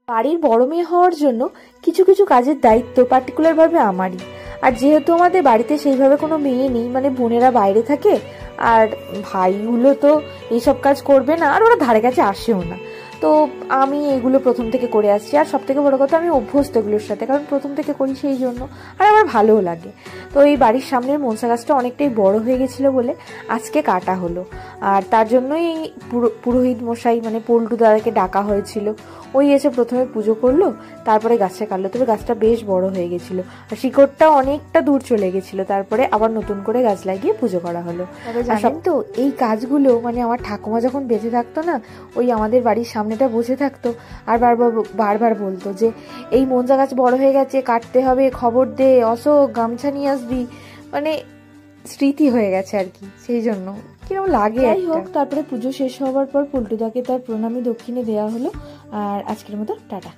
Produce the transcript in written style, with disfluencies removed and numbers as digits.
বাড়ির বড় মেয়ে হওয়ার জন্য কিছু কিছু কাজের দায়িত্ব পার্টিকুলারভাবে আমারই। আর যেহেতু আমাদের বাড়িতে সেইভাবে কোনো মেয়ে নেই, মানে বোনেরা বাইরে থাকে, আর ভাইগুলো তো এইসব কাজ করবে না, আর ওরা ধারে কাছে আসেও না, তো আমি এগুলো প্রথম থেকে করে আসছি। আর সব থেকে বড়ো কথা, আমি অভ্যস্ত এগুলোর সাথে, কারণ প্রথম থেকে করি সেই জন্য, আর আমার ভালোও লাগে। তো এই বাড়ির সামনের মনসা গাছটা অনেকটাই বড় হয়ে গেছিলো বলে আজকে কাটা হলো। আর তার জন্যই পুরোহিত মশাই মানে পল্টু দাদাকে ডাকা হয়েছিল। ওই এসে প্রথমে পুজো করলো, তারপরে গাছটা কাটলো। তবে গাছটা বেশ বড় হয়ে গেছিলো, আর শিকড়টা অনেকটা দূর চলে গেছিলো। তারপরে আবার নতুন করে গাছ লাগিয়ে পুজো করা হলো। তবে জানেন তো, এই কাজগুলো মানে আমার ঠাকুমা যখন বেঁচে থাকতো না, ওই আমাদের বাড়ির সামনেটা বসে থাকতো, আর বারবার বলতো যে এই মনসা গাছ বড় হয়ে গেছে, কাটতে হবে, খবর দে, অশোক গামছা নিয়ে আসবি। মানে স্মৃতি হয়ে গেছে আর কি, সেই জন্য কিরকম লাগে। যাই হোক, তারপরে পুজো শেষ হওয়ার পর পল্টুদাকে তার প্রণামী দক্ষিণে দেওয়া হলো। আর আজকের মতো টাটা।